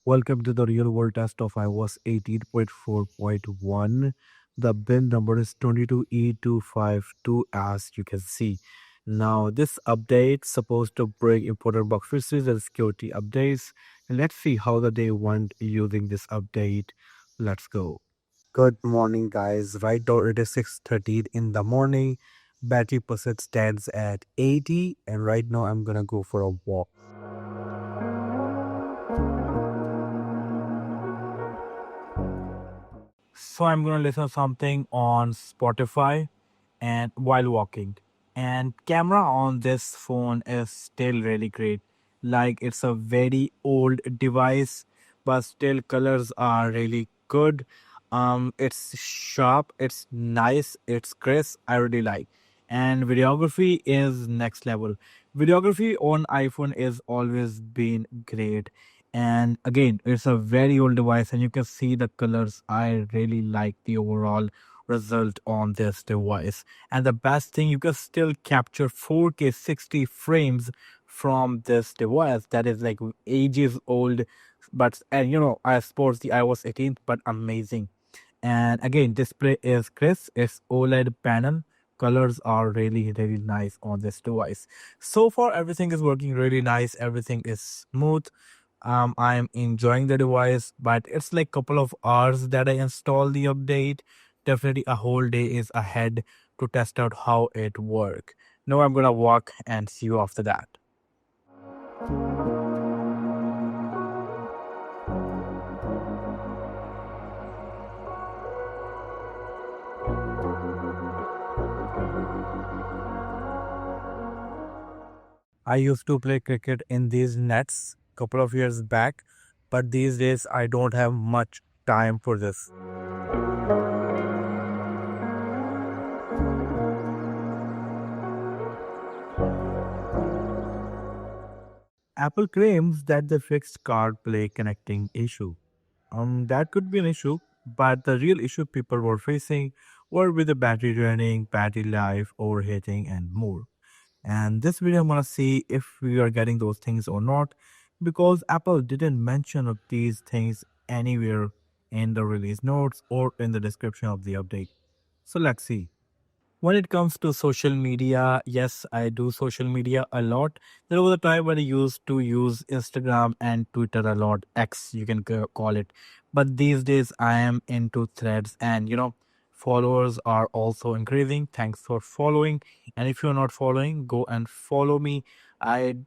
Welcome to the real world test of iOS 18.4.1. The bin number is 22E252 as you can see. Now, this update supposed to bring important bug fixes and security updates. Let's see how the day went using this update. Let's go. Good morning, guys. Right now it is 6:13 in the morning. Battery percent stands at 80, and right now I'm gonna go for a walk. So I'm gonna listen to something on Spotify and while walking. And camera on this phone is still really great. Like it's a very old device, but still colors are really good. It's sharp, it's nice, it's crisp. I really like. And videography is next level. Videography on iPhone is always been great. And again, it's a very old device, and you can see the colors. I really like the overall result on this device. And the best thing, you can still capture 4K 60 frames from this device that is like ages old. But and I suppose the iOS 18, but amazing. And again, display is crisp, it's OLED panel. Colors are really, really nice on this device. So far, everything is working really nice, everything is smooth. I'm enjoying the device, but it's like couple of hours that I install the update. Definitely a whole day is ahead to test out how it work. Now I'm gonna walk and see you after that. I used to play cricket in these nets couple of years back, but these days I don't have much time for this. Apple claims that they fixed CarPlay connecting issue. That could be an issue, but the real issue people were facing were with the battery draining, battery life, overheating, and more. And this video, I'm gonna see if we are getting those things or not, because Apple didn't mention of these things anywhere in the release notes or in the description of the update. So let's see. When it comes to social media, yes, I do social media a lot. There was a time when I used to use Instagram and Twitter a lot, X, you can call it. But these days, I am into threads, and followers are also increasing. Thanks for following. And if you're not following, go and follow me. I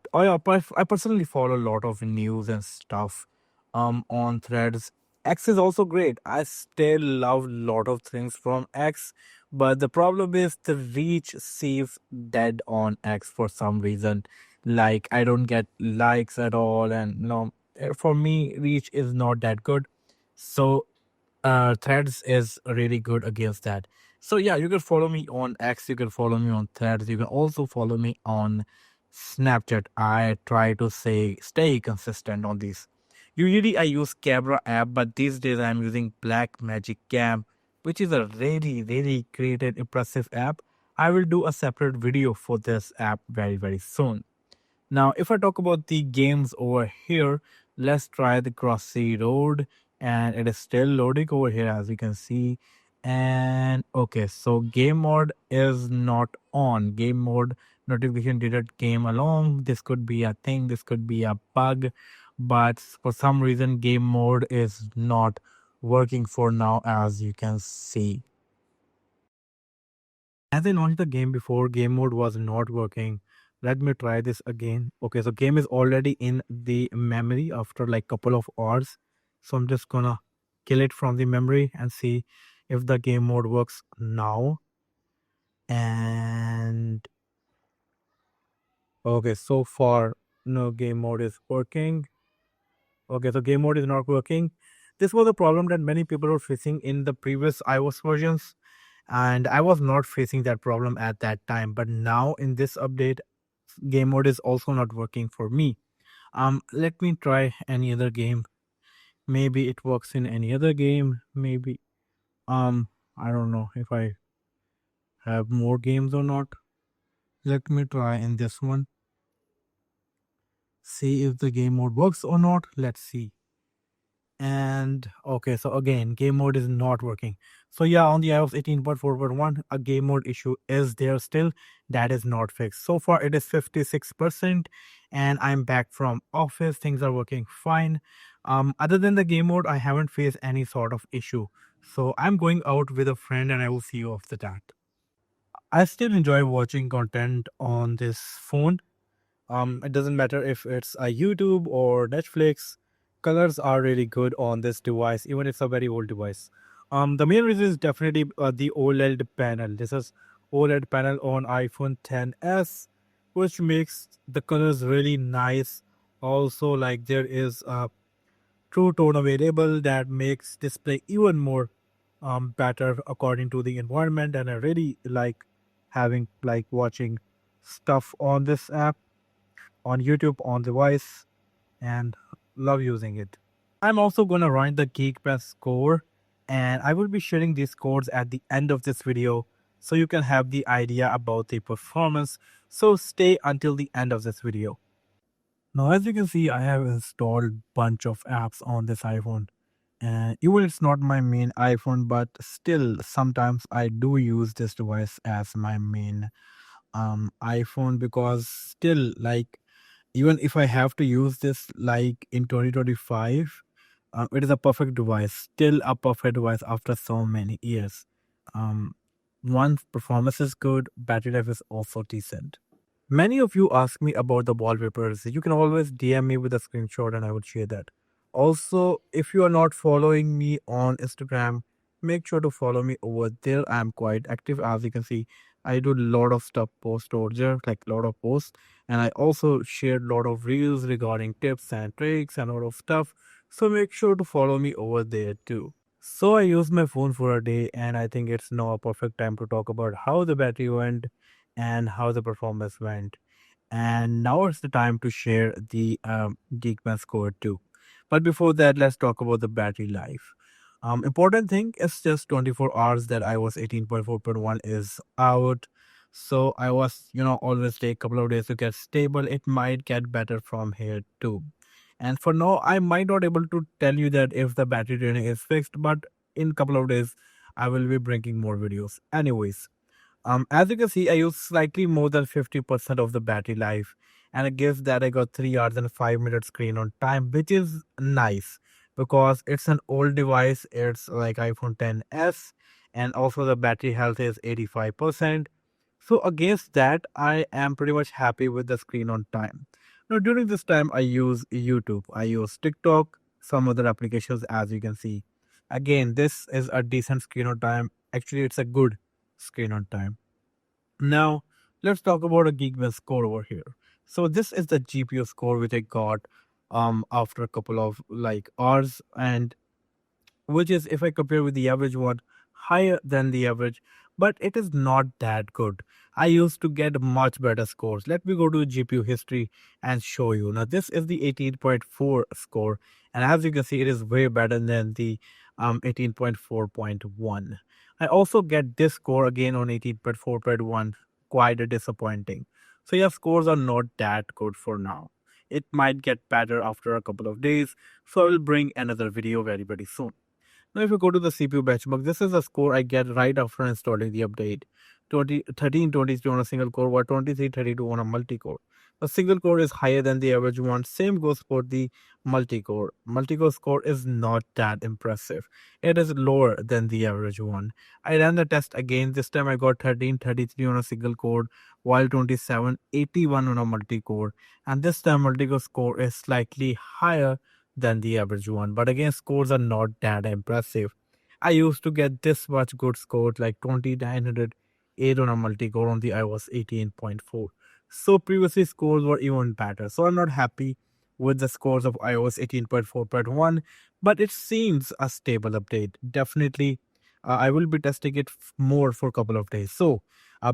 personally follow a lot of news and stuff on threads. X is also great. I still love a lot of things from X, but the problem is the reach seems dead on X for some reason. Like I don't get likes at all, and for me, reach is not that good. So Threads is really good against that. So yeah, you can follow me on X, you can follow me on Threads, you can also follow me on Snapchat. I try to stay consistent on these. Usually I use camera app, but these days I'm using Black Magic Cam, which is a really, really great and impressive app. I will do a separate video for this app very, very soon. Now, if I talk about the games over here, let's try the Crossy Road, and it is still loading over here as you can see. And okay, so game mode is not on. Game mode notification didn't came along. This could be a thing, this could be a bug, but for some reason game mode is not working for now as you can see. As I launched the game before, game mode was not working. Let me try this again. Okay, so game is already in the memory after like couple of hours. So I'm just gonna kill it from the memory and see if the game mode works now. And okay, so far no game mode is working. Okay, so game mode is not working. This was a problem that many people were facing in the previous iOS versions, and I was not facing that problem at that time. But now in this update, game mode is also not working for me. Let me try any other game. Maybe it works in any other game. Maybe I don't know if I have more games or not. Let me try in this one. See if the game mode works or not. Let's see. And okay, so again, game mode is not working. So yeah, on the iOS 18.4.1, a game mode issue is there still that is not fixed. So far, it is 56%, and I'm back from office. Things are working fine. Other than the game mode, I haven't faced any sort of issue. So I'm going out with a friend, and I will see you after that. I still enjoy watching content on this phone. It doesn't matter if it's a YouTube or Netflix. Colors are really good on this device, even if it's a very old device. The main reason is definitely the OLED panel. This is OLED panel on iPhone 10s, which makes the colors really nice. Also, like there is a true tone available that makes display even more better according to the environment. And I really like having like watching stuff on this app on YouTube on device and love using it. I'm also gonna run the Geekbench score, and I will be sharing these scores at the end of this video so you can have the idea about the performance. So stay until the end of this video. Now, as you can see, I have installed bunch of apps on this iPhone. And even it's not my main iPhone, but still sometimes I do use this device as my main iPhone, because still like even if I have to use this like in 2025, it is a perfect device, still a perfect device after so many years. Um, One, performance is good, battery life is also decent. Many of you ask me about the wallpapers. You can always DM me with a screenshot and I will share that. Also, if you are not following me on Instagram, make sure to follow me over there. I'm quite active. As you can see, I do a lot of stuff post over there, like a lot of posts. And I also shared a lot of reels regarding tips and tricks and a lot of stuff. So make sure to follow me over there too. So I used my phone for a day, and I think it's now a perfect time to talk about how the battery went and how the performance went. And now it's the time to share the Geekbench score too. But before that, let's talk about the battery life. Important thing is just 24 hours that iOS 18.4.1 is out. So I was, always take a couple of days to get stable. It might get better from here too. And for now, I might not able to tell you that if the battery draining is fixed, but in couple of days, I will be bringing more videos. Anyways, as you can see, I use slightly more than 50% of the battery life, and it gives that I got 3 hours and 5 minutes screen on time, which is nice because it's an old device. It's like iPhone 10s, and also the battery health is 85%. So against that, I am pretty much happy with the screen on time. Now during this time, I use YouTube, I use TikTok, some other applications, as you can see. Again, this is a decent screen on time. Actually, it's a good screen on time. Now, let's talk about a Geekbench score over here. So this is the GPU score which I got after a couple of like hours, and which is, if I compare with the average one, higher than the average, but it is not that good. I used to get much better scores. Let me go to GPU history and show you. Now, this is the 18.4 score, and as you can see, it is way better than the 18.4.1. I also get this score again on 18.4.1, quite disappointing. So, yeah, scores are not that good for now. It might get better after a couple of days, so I will bring another video very, very soon. Now, if you go to the CPU benchmark, this is the score I get right after installing the update. 1323 on a single core, while 2332 on a multi-core. A single core is higher than the average one. Same goes for the multi-core. Multi-core score is not that impressive. It is lower than the average one. I ran the test again. This time I got 1333 on a single core, while 2781 on a multi-core. And this time multi-core score is slightly higher than the average one. But again, scores are not that impressive. I used to get this much good scores like 2908 on a multi-core on the iOS 18.4. So previously scores were even better. So I'm not happy with the scores of iOS 18.4.1, but it seems a stable update. Definitely, I will be testing it more for a couple of days. So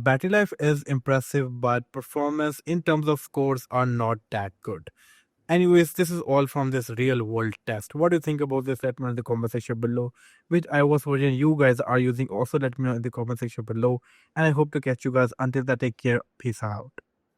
battery life is impressive, but performance in terms of scores are not that good. Anyways, this is all from this real world test. What do you think about this? Let me know in the comment section below. Which iOS version you guys are using? Also, let me know in the comment section below. And I hope to catch you guys until that. Take care. Peace out.